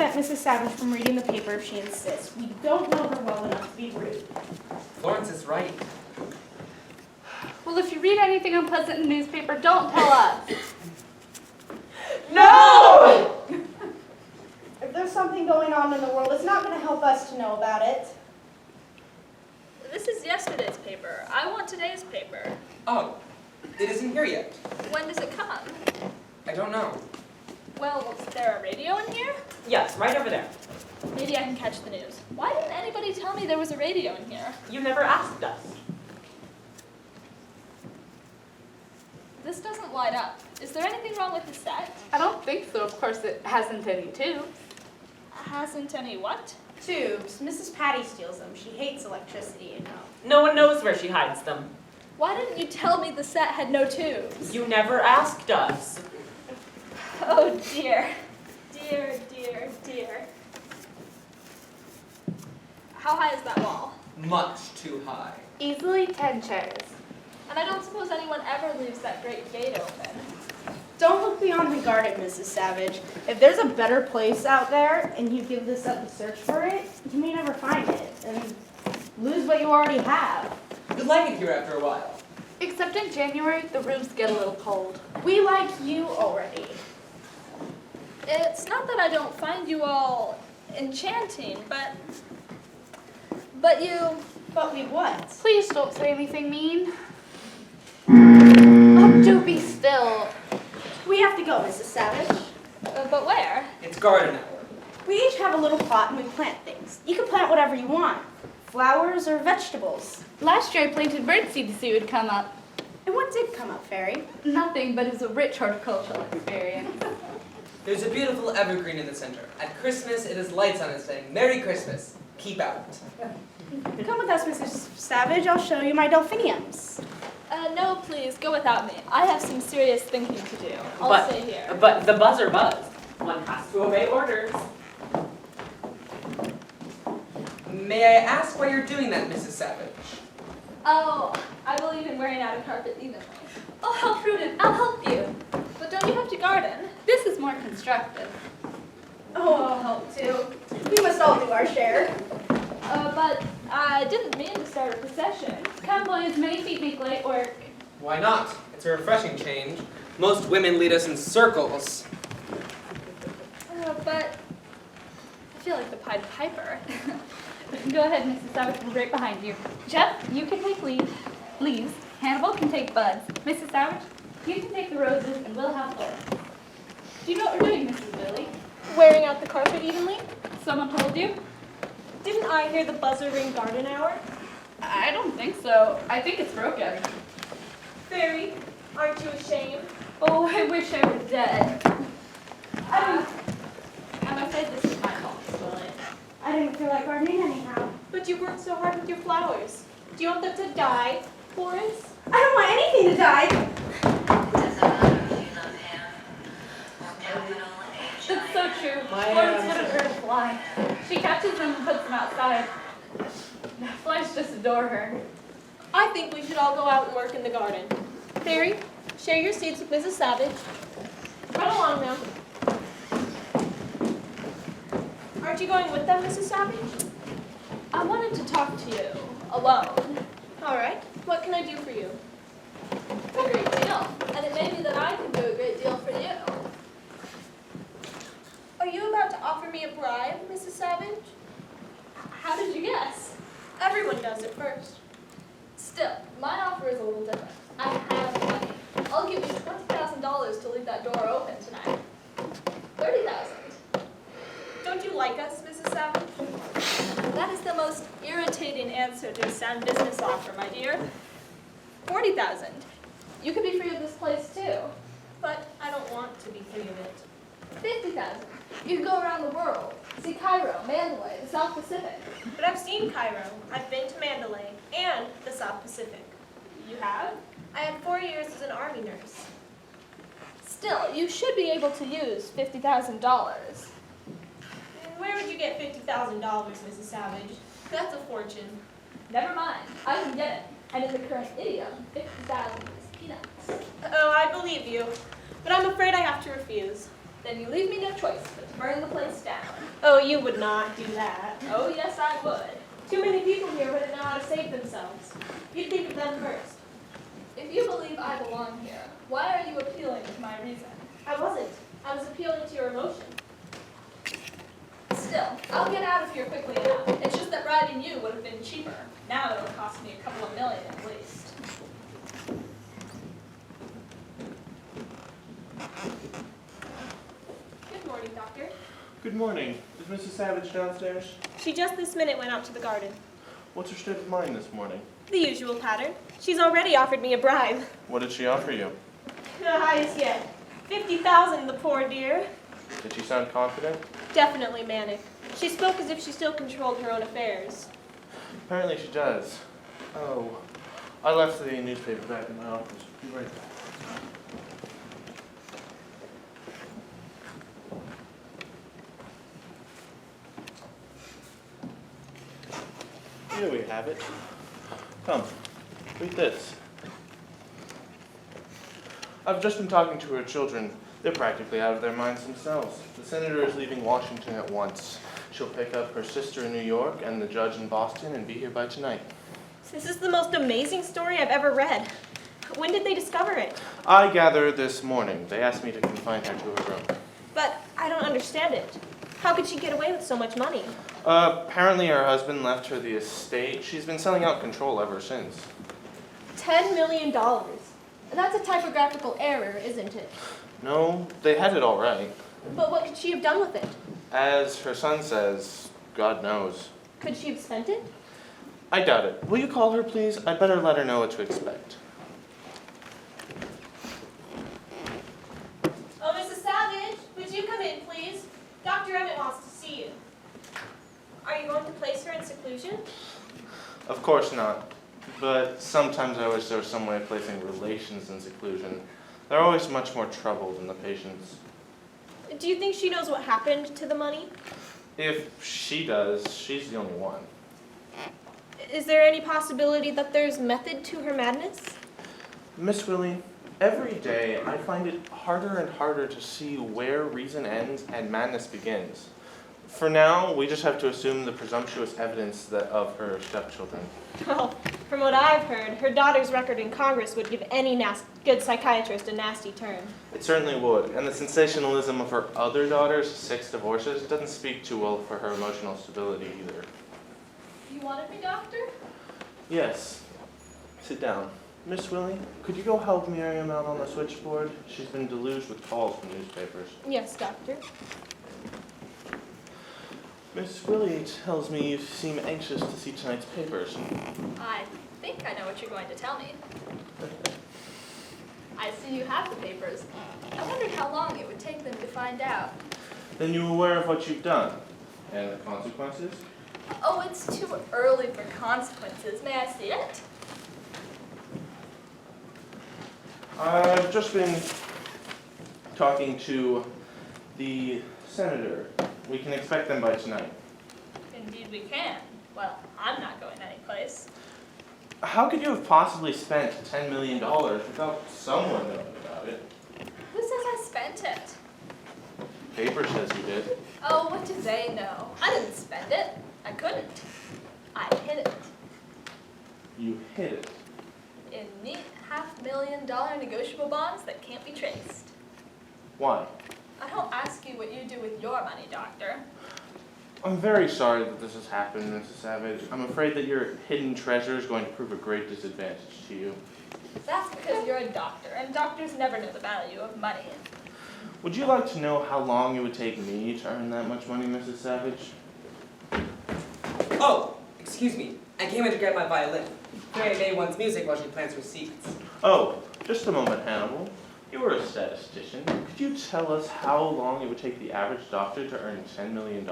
prevent Mrs. Savage from reading the paper if she insists. We don't know her well enough to be rude. Florence is right. Well, if you read anything unpleasant in the newspaper, don't tell us. No! If there's something going on in the world, it's not going to help us to know about it. This is yesterday's paper. I want today's paper. Oh, it isn't here yet. When does it come? I don't know. Well, is there a radio in here? Yes, right over there. Maybe I can catch the news. Why didn't anybody tell me there was a radio in here? You never asked us. This doesn't light up. Is there anything wrong with the set? I don't think so. Of course, it hasn't any tubes. Hasn't any what? Tubes. Mrs. Patty steals them. She hates electricity, you know. No one knows where she hides them. Why didn't you tell me the set had no tubes? You never asked us. Oh dear. Dear, dear, dear. How high is that wall? Much too high. Easily 10 chairs. And I don't suppose anyone ever leaves that great gate open. Don't look beyond the garden, Mrs. Savage. If there's a better place out there and you give this up to search for it, you may never find it and lose what you already have. You'd like it here after a while. Except in January, the rooms get a little cold. We like you already. It's not that I don't find you all enchanting, but you... But we what? Please don't say anything mean. Oh, do be still. We have to go, Mrs. Savage. but where? It's garden hour. We each have a little pot and we plant things. You can plant whatever you want. Flowers or vegetables. Last year I planted birdseed to see what would come up. And what did come up, Fairy? Nothing, but it's a rich horticultural experience. There's a beautiful evergreen in the center. At Christmas, it has lights on it saying, Merry Christmas. Keep out. Come with us, Mrs. Savage. I'll show you my delphiniums. No, please, go without me. I have some serious thinking to do. I'll stay here. But the buzzer buzzed. One has to obey orders. May I ask why you're doing that, Mrs. Savage? Oh, I believe in wearing out a carpet evenly. Oh, how prudent. I'll help you. But don't you have to garden? This is more constructive. Oh, I'll help too. We must all do our share. But I didn't mean to start a procession. Come, boys, many feet make light work. Why not? It's a refreshing change. Most women lead us in circles. But I feel like the Pied Piper. Go ahead, Mrs. Savage, we're right behind you. Jeff, you can take leaves. Hannibal can take buds. Mrs. Savage, you can take the roses, and we'll have thorns. Do you know what we're doing, Mrs. Billy? Wearing out the carpet evenly? Someone told you? Didn't I hear the buzzer ring garden hour? I don't think so. I think it's broken. Fairy, aren't you ashamed? Oh, I wish I were dead. I'm afraid this is my fault, Willie. I didn't feel like gardening anyhow. But you worked so hard with your flowers. Do you want them to die, Florence? I don't want anything to die. That's so true. Florence wouldn't hurt a fly. She catches them and puts them outside. Flies just adore her. I think we should all go out and work in the garden. Fairy, share your seeds with Mrs. Savage. Run along now. Aren't you going with them, Mrs. Savage? I wanted to talk to you, alone. All right. What can I do for you? A great deal. And it may be that I can do a great deal for you. Are you about to offer me a bribe, Mrs. Savage? How did you guess? Everyone does it first. Still, my offer is a little different. I have money. I'll give you $20,000 to leave that door open tonight. $30,000. Don't you like us, Mrs. Savage? That is the most irritating answer to a sound business offer, my dear. $40,000. You could be free of this place too. But I don't want to be free of it. $50,000. You could go around the world. See Cairo, Mandalay, the South Pacific. But I've seen Cairo. I've been to Mandalay and the South Pacific. You have? I had 4 years as an army nurse. Still, you should be able to use $50,000. Where would you get $50,000, Mrs. Savage? That's a fortune. Never mind. I can get it. And in the current idiom, 50,000 is peanuts. Oh, I believe you. But I'm afraid I have to refuse. Then you leave me no choice but to burn the place down. you would not do that. Oh, yes, I would. Too many people here wouldn't know how to save themselves. You'd think of them first. If you believe I belong here, why are you appealing to my reason? I wasn't. I was appealing to your emotion. Still, I'll get out of here quickly enough. It's just that riding you would have been cheaper. Now it'll cost me a couple of million at least. Good morning, Doctor. Good morning. Is Mrs. Savage downstairs? She just this minute went out to the garden. What's her state of mind this morning? The usual pattern. She's already offered me a bribe. What did she offer you? The highest yet. 50,000, the poor dear. Did she sound confident? Definitely manic. She spoke as if she still controlled her own affairs. Apparently she does. Oh, I left the newspaper back in my office. Be right back. Here we have it. Come, read this. I've just been talking to her children. They're practically out of their minds themselves. The senator is leaving Washington at once. She'll pick up her sister in New York and the judge in Boston and be here by tonight. This is the most amazing story I've ever read. When did they discover it? I gather this morning. They asked me to confine her to her room. But I don't understand it. How could she get away with so much money? Apparently her husband left her the estate. She's been selling out control ever since. $10 million. That's a typographical error, isn't it? No, they had it all right. But what could she have done with it? As her son says, God knows. Could she have spent it? I doubt it. Will you call her, please? I'd better let her know what to expect. Oh, Mrs. Savage, would you come in, please? Dr. Emmett wants to see you. Are you going to place her in seclusion? Of course not. But sometimes I wish there was some way of placing relations in seclusion. They're always much more trouble than the patients. Do you think she knows what happened to the money? If she does, she's the only one. Is there any possibility that there's method to her madness? Miss Willie, every day I find it harder and harder to see where reason ends and madness begins. For now, we just have to assume the presumptuous evidence of her stepchildren. Well, from what I've heard, her daughter's record in Congress would give any good psychiatrist a nasty turn. It certainly would, and the sensationalism of her other daughter's 6 divorces doesn't speak too well for her emotional stability either. You wanted me, Doctor? Yes. Sit down. Miss Willie, could you go help Miriam out on the switchboard? She's been deluged with calls from newspapers. Yes, Doctor. Miss Willie tells me you seem anxious to see tonight's papers. I think I know what you're going to tell me. I see you have the papers. I wondered how long it would take them to find out. Then you're aware of what you've done and the consequences? Oh, it's too early for consequences. May I see it? I've just been talking to the senator. We can expect them by tonight. Indeed we can. Well, I'm not going anyplace. How could you have possibly spent $10 million without someone knowing about it? Who says I spent it? Paper says you did. Oh, what do they know? I didn't spend it. I couldn't. I hid it. You hid it. In neat $500,000 negotiable bonds that can't be traced. Why? I don't ask you what you do with your money, Doctor. I'm very sorry that this has happened, Mrs. Savage. I'm afraid that your hidden treasure is going to prove a great disadvantage to you. That's because you're a doctor, and doctors never know the value of money. Would you like to know how long it would take me to earn that much money, Mrs. Savage? Oh, excuse me. I came in to grab my violin. Mary May wants music while she plans her sequence. Oh, just a moment, Hannibal. You were a statistician. Could you tell us how long it would take the average doctor to earn $10 million?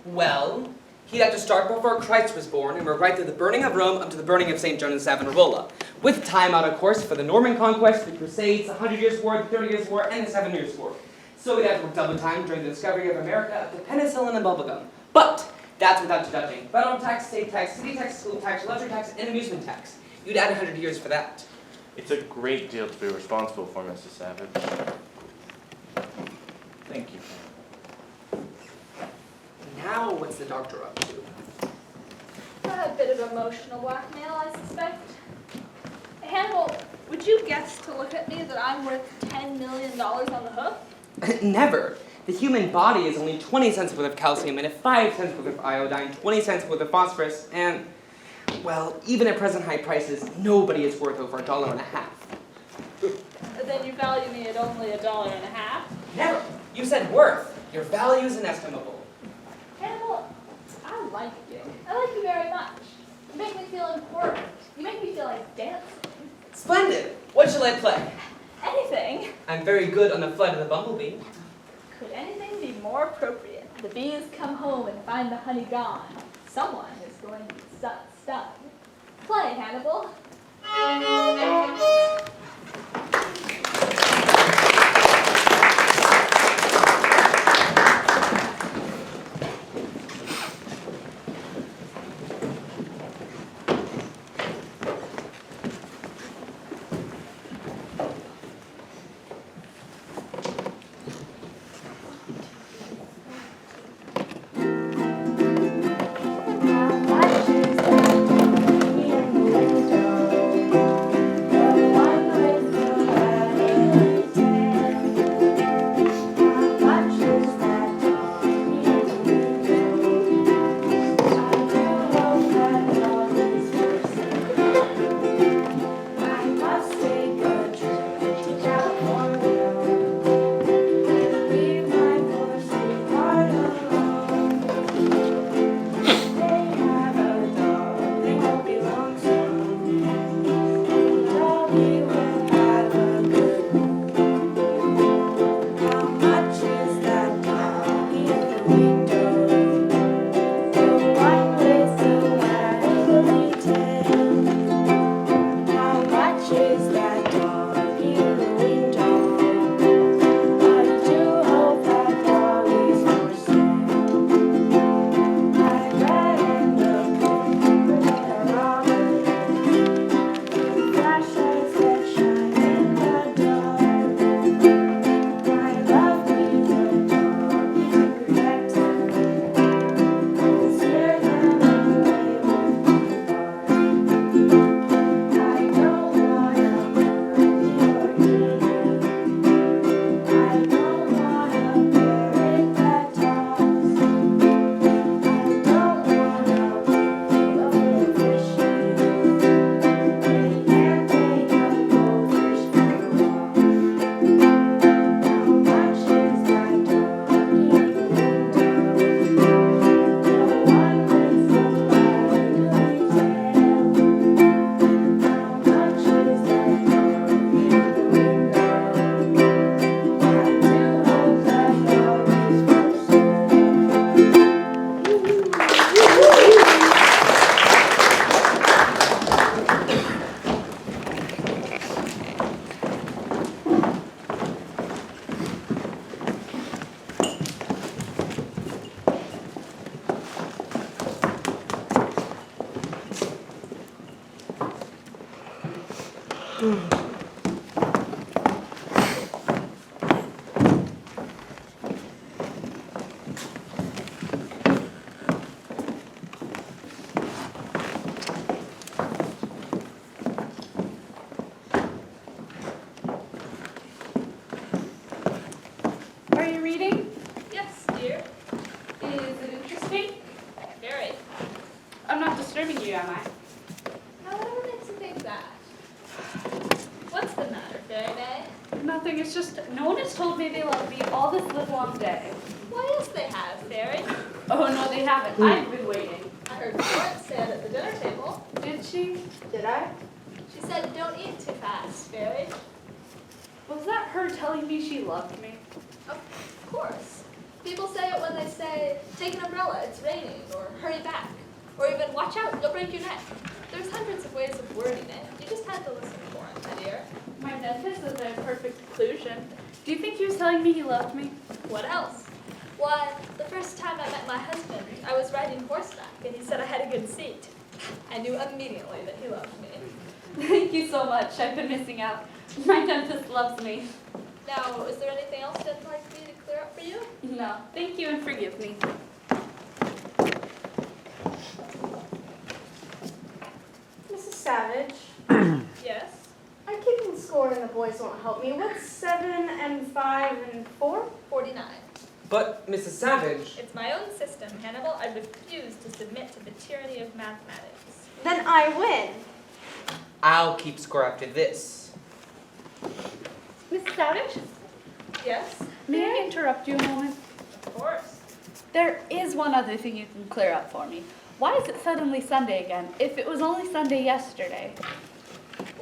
Well, he'd have to start before Christ was born and work right through the burning of Rome up to the burning of St. John and Savonarola, with time out, of course, for the Norman Conquest, the Crusades, the 100 Years' War, the 30 Years' War, and the 7 Years' War. So he'd have to work double time during the discovery of America up to penicillin and bubblegum. But that's without deducting federal tax, state tax, city tax, school tax, luxury tax, and amusement tax. You'd add 100 years for that. It's a great deal to be responsible for, Mrs. Savage. Thank you. what's the doctor up to? A bit of emotional blackmail, I suspect. Hannibal, would you guess to look at me that I'm worth $10 million on the hook? Never. The human body is only 20 cents worth of calcium and 5 cents worth of iodine, 20 cents worth of phosphorus, and, well, even at present high prices, nobody is worth over $1.50. Then you value me at only $1.50? Never. You said worth. Your value is inestimable. Hannibal, I like you. I like you very much. You make me feel important. You make me feel like dancing. Splendid. What shall I play? Anything. I'm very good on the flight of the bumblebee. Could anything be more appropriate? The bees come home and find the honey gone. Someone is going to be stung. Play, Hannibal. Are you reading? Yes, dear. Is it interesting? Very. I'm not disturbing you, am I? However makes you think that. What's the matter, Fairy May? Nothing, it's just no one has told me they love me all this livelong day. Why, yes, they have, Fairy. Oh, no, they haven't. I've been waiting. I heard Florence say it at the dinner table. Did she? Did I? She said, don't eat too fast, Fairy. Was that her telling me she loved me? Of course. People say it when they say, take an umbrella, it's raining, or hurry back, or even watch out, you'll break your neck. There's hundreds of ways of wording it. You just had to listen for it, my dear. My dentist is a perfect conclusion. Do you think he was telling me he loved me? What else? Why, the first time I met my husband, I was riding horseback, and he said I had a good seat. I knew immediately that he loved me. Thank you so much. I've been missing out. My dentist loves me. Now, is there anything else you'd like me to clear up for you? No, thank you and forgive me. Savage. Yes? I'm keeping score and the boys won't help me. What's 7 and 5 and 4? 49. But, Mrs. Savage, It's my own system, Hannibal. I refuse to submit to the tyranny of mathematics. Then I win. I'll keep score after this. Mrs. Savage, Yes? may I interrupt you a moment? Of course. There is one other thing you can clear up for me. Why is it suddenly Sunday again, if it was only Sunday yesterday?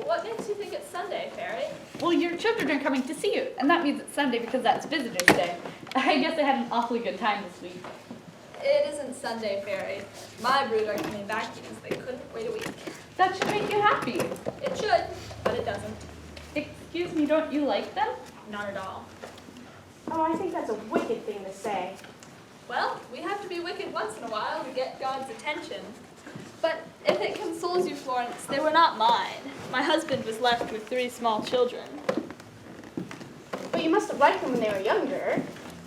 What makes you think it's Sunday, Fairy? Well, your children are coming to see you, and that means it's Sunday because that's Visitor's Day. I guess I had an awfully good time this week. It isn't Sunday, Fairy. My brood are coming back because they couldn't wait a week. That should make you happy. It should, but it doesn't. Excuse me, don't you like them? Not at all. Oh, I think that's a wicked thing to say. Well, we have to be wicked once in a while to get God's attention. But if it consoles you, Florence, they were not mine. My husband was left with 3 small children. But you must have liked them when they were younger.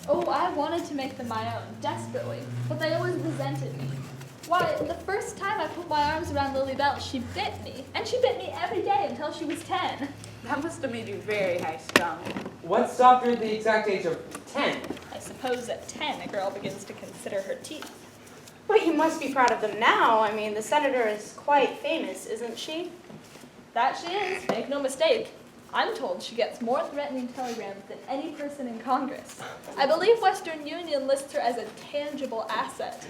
Oh, I wanted to make them my own, desperately, but they always resented me. Why, the first time I put my arms around Lily Bell, she bit me. And she bit me every day until she was 10. That must have made you very high-strung. What stopped her at the exact age of 10? I suppose at 10, a girl begins to consider her teeth. But you must be proud of them now. I mean, the senator is quite famous, isn't she? That she is, make no mistake. I'm told she gets more threatening telegrams than any person in Congress. I believe Western Union lists her as a tangible asset.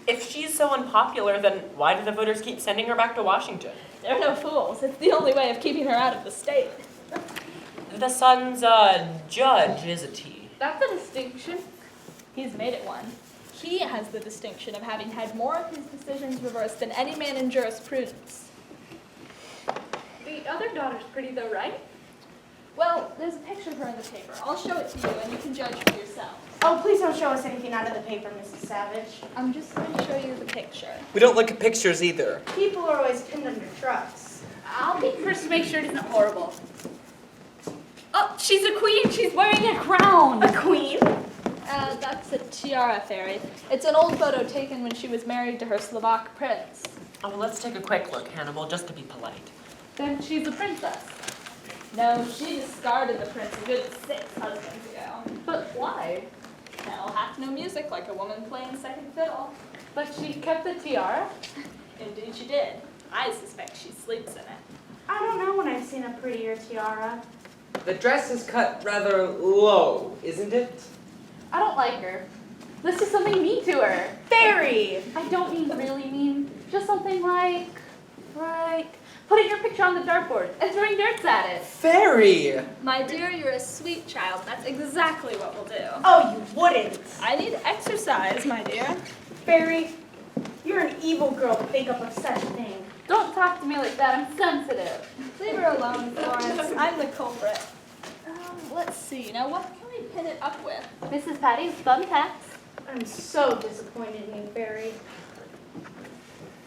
If she's so unpopular, then why do the voters keep sending her back to Washington? They're no fools. It's the only way of keeping her out of the state. The son's, judge, isn't he? That's a distinction. He's made it one. He has the distinction of having had more of his decisions reversed than any man in jurisprudence. The other daughter's pretty though, right? Well, there's a picture of her in the paper. I'll show it to you and you can judge for yourself. Oh, please don't show us anything out of the paper, Mrs. Savage. I'm just going to show you the picture. We don't look at pictures either. People are always pinned under trucks. I'll be first to make sure it isn't horrible. Oh, she's a queen. She's wearing a crown. A queen? That's a tiara, Fairy. It's an old photo taken when she was married to her Slovak prince. Oh, well, let's take a quick look, Hannibal, just to be polite. Then she's a princess. No, she discarded the prince a good 6 husbands ago. But why? Hell, hath no music like a woman playing second fiddle. But she kept the tiara. Indeed she did. I suspect she sleeps in it. I don't know when I've seen a prettier tiara. The dress is cut rather low, isn't it? I don't like her. This is something mean to her. Fairy! I don't mean really mean. Just something like putting your picture on the dartboard and throwing darts at it. Fairy! My dear, you're a sweet child. That's exactly what we'll do. Oh, you wouldn't. I need exercise, my dear. Fairy, you're an evil girl to think up of such a thing. Don't talk to me like that. I'm sensitive. Leave her alone, Florence. I'm the culprit. Let's see. Now, what can we pin it up with? Mrs. Patty's thumbtacks. I'm so disappointed in you, Fairy.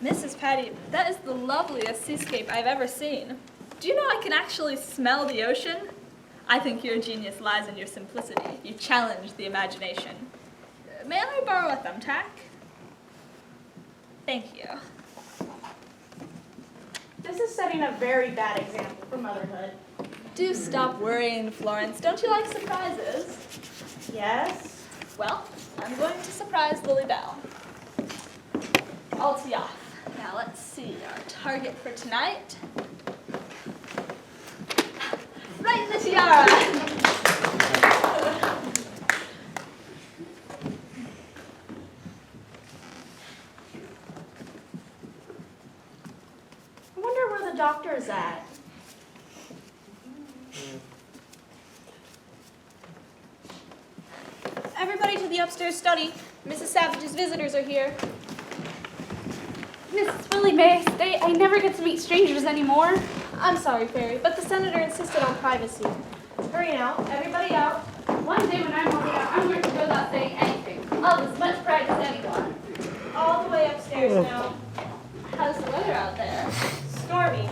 Mrs. Patty, that is the loveliest seascape I've ever seen. Do you know I can actually smell the ocean? I think your genius lies in your simplicity. You challenge the imagination. May I borrow a thumbtack? Thank you. This is setting a very bad example for motherhood. Do stop worrying, Florence. Don't you like surprises? Yes? Well, I'm going to surprise Lily Bell. All tee off. Now let's see, our target for tonight. Right in the tiara. I wonder where the doctor is at. Everybody to the upstairs study. Mrs. Savage's visitors are here. Mrs. Willie, may I stay? I never get to meet strangers anymore. I'm sorry, Fairy, but the senator insisted on privacy. Hurry now, everybody out. One day when I'm older, I'm going to go without saying anything. I'll have as much pride as anyone. All the way upstairs now. How's the weather out there? Stormy.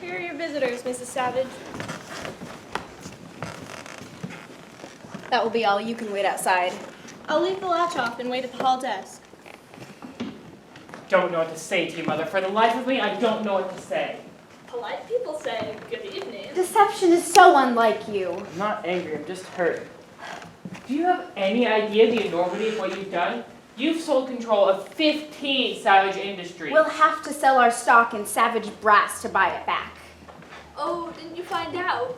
Here are your visitors, Mrs. Savage. That will be all. You can wait outside. I'll leave the latch off and wait at the hall desk. Don't know what to say to you, Mother. For the life of me, I don't know what to say. Polite people say good evening. Deception is so unlike you. I'm not angry, I'm just hurt. Do you have any idea the enormity of what you've done? You've sold control of 15 Savage Industries. We'll have to sell our stock in Savage Brass to buy it back. Oh, didn't you find out?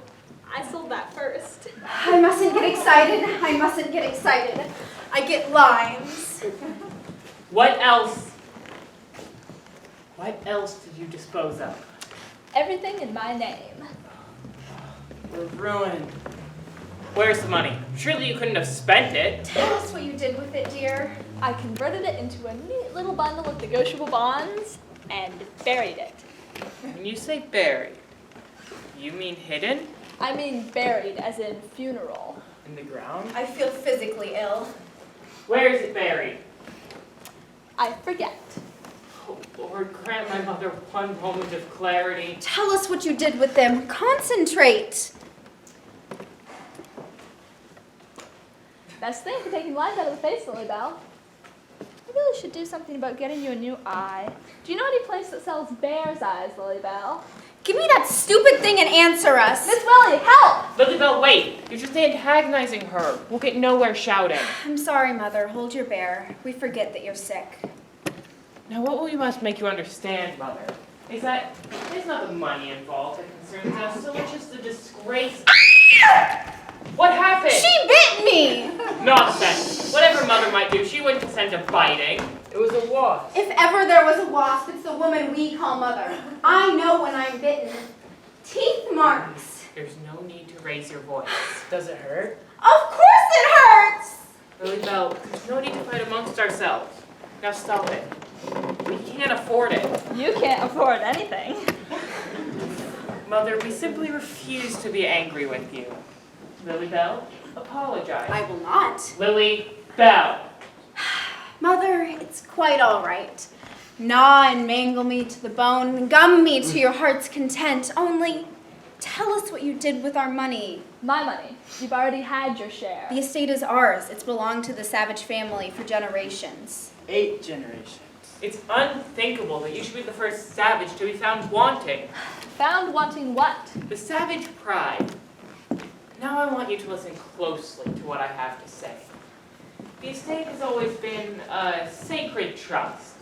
I sold that first. I mustn't get excited. I mustn't get excited. I get lines. What else? What else did you dispose of? Everything in my name. We're ruined. Where's the money? Surely you couldn't have spent it. Tell us what you did with it, dear. I converted it into a neat little bundle of negotiable bonds and buried it. When you say buried, you mean hidden? I mean buried as in funeral. In the ground? I feel physically ill. Where is it buried? I forget. Oh, Lord, grant my mother one moment of clarity. Tell us what you did with them. Concentrate. Best thing for taking lines out of the face, Lily Bell. I really should do something about getting you a new eye. Do you know any place that sells bear's eyes, Lily Bell? Give me that stupid thing and answer us. Miss Willie, help! Lily Bell, wait! You're just antagonizing her. We'll get nowhere shouting. I'm sorry, Mother. Hold your bear. We forget that you're sick. Now, what we must make you understand, Mother, is that it's not the money involved that concerns us, so much as the disgrace. What happened? She bit me! Nonsense. Whatever Mother might do, she wouldn't consent to biting. It was a wasp. If ever there was a wasp, it's the woman we call Mother. I know when I'm bitten. Teeth marks. There's no need to raise your voice. Does it hurt? Of course it hurts! Lily Bell, there's no need to fight amongst ourselves. Now stop it. We can't afford it. You can't afford anything. Mother, we simply refuse to be angry with you. Lily Bell, apologize. I will not. Lily Bell. Mother, it's quite all right. Gnaw and mangle me to the bone, and gum me to your heart's content. Only tell us what you did with our money. My money. You've already had your share. The estate is ours. It's belonged to the Savage family for generations. 8 generations. It's unthinkable that you should be the first Savage to be found wanting. Found wanting what? The Savage pride. Now I want you to listen closely to what I have to say. The estate has always been a sacred trust.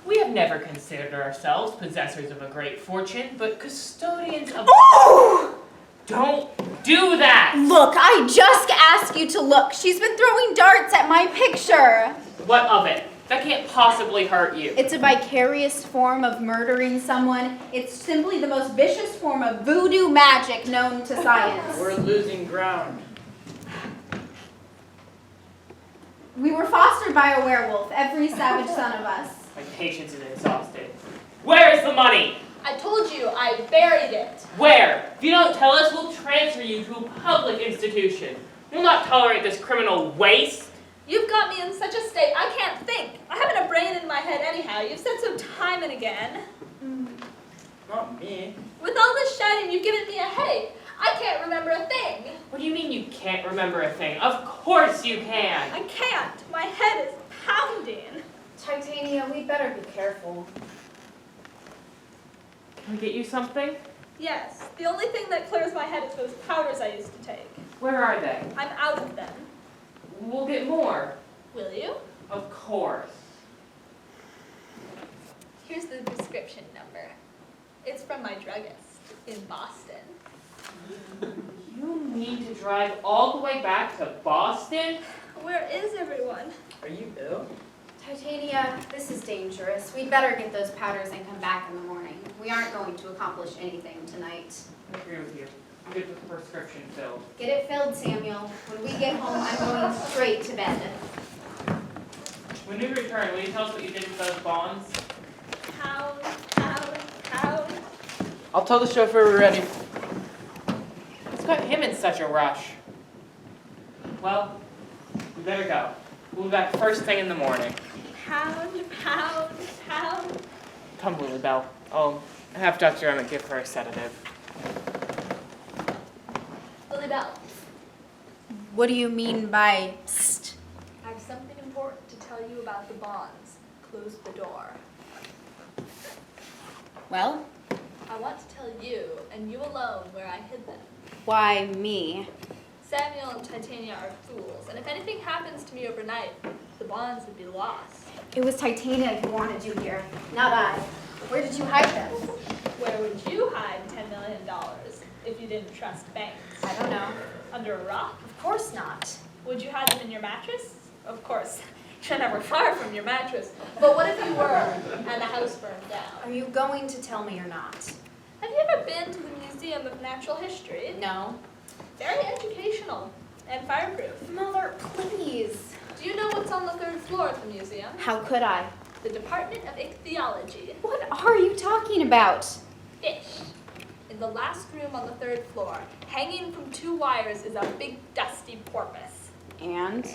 We have never considered ourselves possessors of a great fortune, but custodians of... Oh! Don't do that! Look, I just asked you to look. She's been throwing darts at my picture. What of it? That can't possibly hurt you. It's a vicarious form of murdering someone. It's simply the most vicious form of voodoo magic known to science. We're losing ground. We were fostered by a werewolf, every savage son of us. My patience is exhausted. Where is the money? I told you, I buried it. Where? If you don't tell us, we'll transfer you to a public institution. We'll not tolerate this criminal waste. You've got me in such a state, I can't think. I haven't a brain in my head anyhow. You've said so time and again. Not me. With all this shouting, you've given me a headache. I can't remember a thing. What do you mean you can't remember a thing? Of course you can! I can't. My head is pounding. Titania, we better be careful. Can we get you something? Yes, the only thing that clears my head is those powders I used to take. Where are they? I'm out of them. We'll get more. Will you? Of course. Here's the prescription number. It's from my druggist in Boston. You need to drive all the way back to Boston? Where is everyone? Are you ill? Titania, this is dangerous. We'd better get those powders and come back in the morning. We aren't going to accomplish anything tonight. I agree with you. Get the prescription filled. Get it filled, Samuel. When we get home, I'm going straight to bed. When we return, will you tell us what you did with those bonds? Pound, pound, pound. I'll tell the chauffeur we're ready. What's got him in such a rush? Well, we better go. We'll be back first thing in the morning. Pound, pound, pound. Come, Lily Bell. I'll Have Dr. Emmett give her a sedative. Lily Bell, What do you mean by psst? I have something important to tell you about the bonds. Close the door. Well, I want to tell you, and you alone, where I hid them. why me? Samuel and Titania are fools, and if anything happens to me overnight, the bonds would be lost. It was Titania who wanted you here, not I. Where did you hide them? Where would you hide $10 million if you didn't trust banks? I don't know. Under a rock? Of course not. Would you hide them in your mattress? Of course. You're never far from your mattress. But what if you were, and the house burned down? Are you going to tell me or not? Have you ever been to the Museum of Natural History? No. Very educational and fireproof. Mother, please. Do you know what's on the 3rd floor of the museum? How could I? The Department of Ichthyology. What are you talking about? Fish. In the last room on the 3rd floor, hanging from 2 wires, is a big dusty porpoise. And?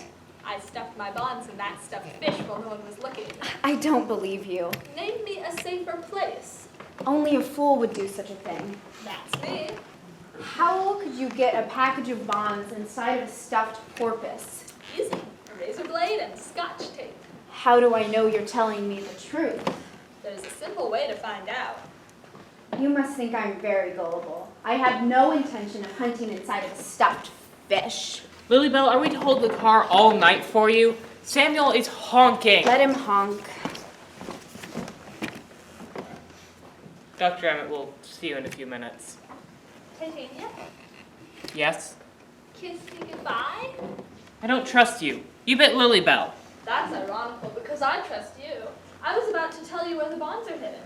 I stuffed my bonds in that stuffed fish while no one was looking. I don't believe you. Name me a safer place. Only a fool would do such a thing. That's me. How could you get a package of bonds inside of a stuffed porpoise? Easy. A razor blade and scotch tape. How do I know you're telling me the truth? There's a simple way to find out. You must think I'm very gullible. I had no intention of hunting inside of a stuffed fish. Lilybell, are we to hold the car all night for you? Samuel is honking. Let him honk. Dr. Emmett will see you in a few minutes. Titania, Yes? kiss me goodbye. I don't trust you. You bit Lilybell. That's ironical because I trust you. I was about to tell you where the bonds are hidden.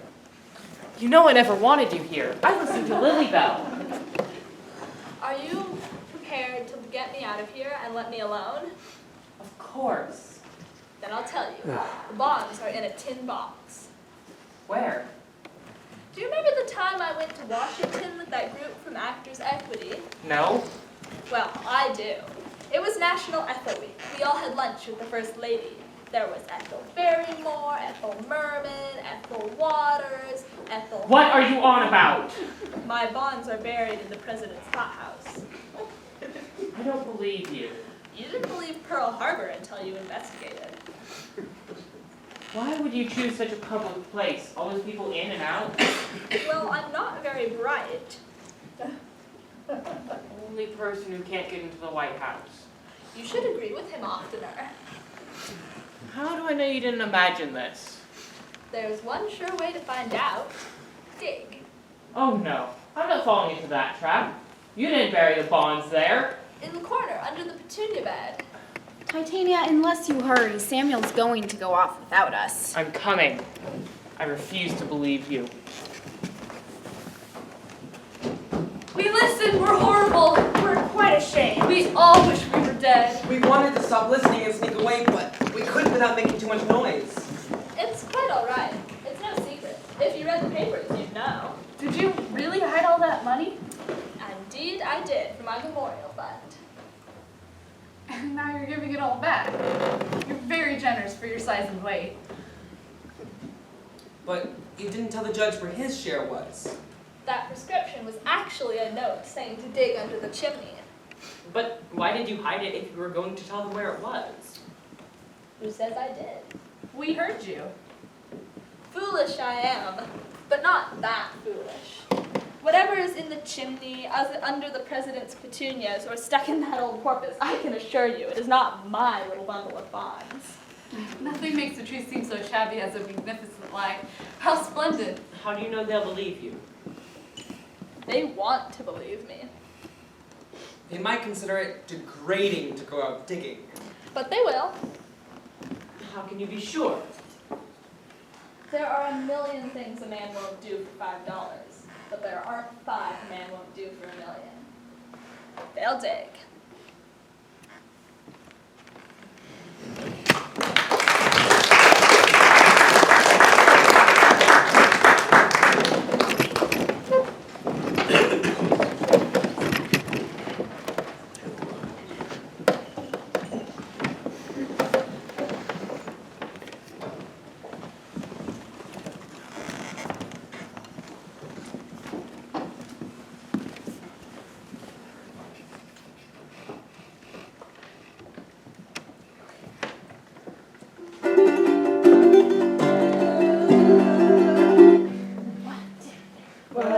You know I never wanted you here. I listened to Lilybell. Are you prepared to get me out of here and let me alone? Of course. Then I'll tell you. The bonds are in a tin box. Where? Do you remember the time I went to Washington with that group from Actors Equity? No? Well, I do. It was National Ethel Week. We all had lunch with the First Lady. There was Ethel Barrymore, Ethel Merman, Ethel Waters, Ethel... What are you on about? My bonds are buried in the president's hothouse. I don't believe you. You didn't believe Pearl Harbor until you investigated. Why would you choose such a public place? All those people in and out? Well, I'm not very bright. Only person who can't get into the White House. You should agree with him oftener. How do I know you didn't imagine this? There's one sure way to find out. Dig. Oh no, I'm not falling into that trap. You didn't bury the bonds there. In the corner, under the petunia bed. Titania, unless you hurry, Samuel's going to go off without us. I'm coming. I refuse to believe you. We listened, we're horrible. We're quite ashamed. We all wish we were dead. We wanted to stop listening and sneak away, but we couldn't without making too much noise. It's quite all right. It's no secret. If you read the papers, you'd know. Did you really hide all that money? Indeed, I did, for my memorial fund. And now you're giving it all back. You're very generous for your size and weight. But you didn't tell the judge where his share was. That prescription was actually a note saying to dig under the chimney. But why did you hide it if you were going to tell them where it was? Who says I did? We heard you. Foolish I am, but not that foolish. Whatever is in the chimney, under the president's petunias, or stuck in that old porpoise, I can assure you it is not my little bundle of bonds. Nothing makes the tree seem so shabby as a magnificent lie. How splendid. How do you know they'll believe you? They want to believe me, They might consider it degrading to go out digging. but they will. How can you be sure? There are a million things a man won't do for $5, but there aren't 5 a man won't do for $1 million. They'll dig.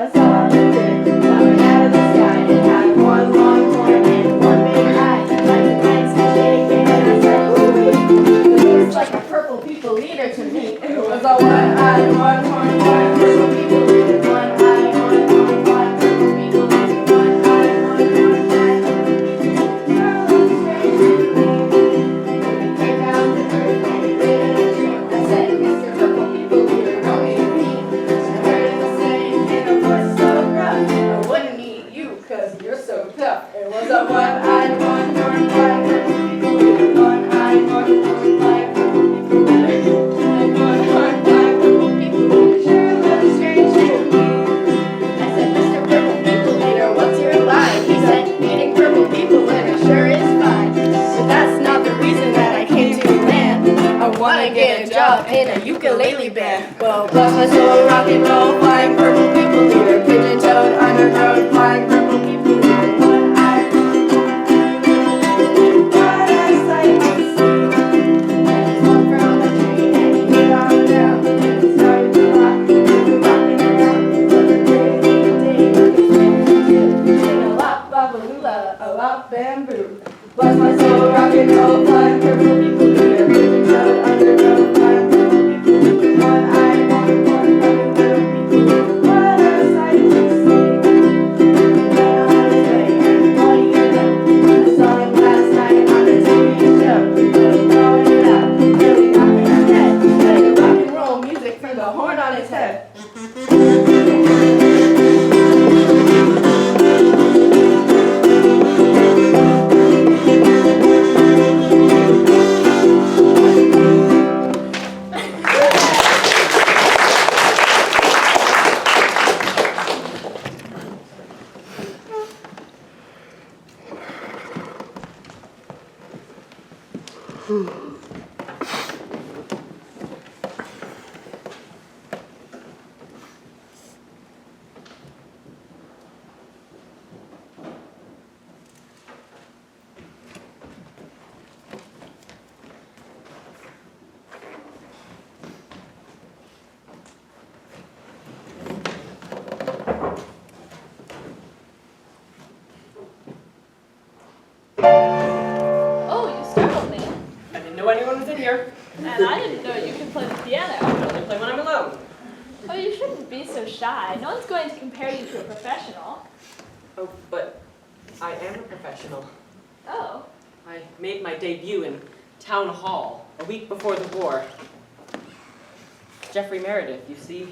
I saw a lizard coming out of the sky. It had one long horn and one big eye. Like the legs were shaking and I said, ooh, it looks like a purple people eater to me. It was a one-eyed, one-horned, one purple people eater. One-eyed, one-horned, one purple people eater. One-eyed, one-horned, one purple he came down to earth and he did a dream. I said, Mr. Purple People Eater, what do you mean? I heard him saying in a voice so rough, I wouldn't eat you 'cause you're so tough. It was a one-eyed, one-horned, one purple people eater. One-eyed, one-horned, one purple people eater. And one-horned, one purple people eater sure looks strange to me. I said, Mr. Purple People Eater, what's your line? He said, eating purple people litter sure is fine. But that's not the reason that I came to land. I wanna get a job in a ukulele band. Well, bless my soul, rock and roll, flying purple people leader. Pigeon-toed, undergrowth, flying purple people leader. One-eyed, what a sight to see. And he swung from a tree and he hit on the ground. And he started to rock, rocking around. It was a crazy day, but it's meant to do. Sing a lop, babalula, a lop, bamboo. Bless my soul, rock and roll, flying purple people leader. Pigeon-toed, undergrowth, flying purple people leader. One-eyed, one-horned, flying purple people leader. What a sight to see. Went on his way, and what do you know? I saw him last night on the TV show. Really blowing it out, really knocking his head. Playing rock and roll music for the horn on his head. Oh, you startled me. I didn't know anyone was in here. And I didn't know you could play the piano. I only play when I'm alone. Oh, you shouldn't be so shy. No one's going to compare you to a professional. Oh, but I am a professional. Oh. I made my debut in Town Hall a week before the war. Jeffrey Meredith, you see,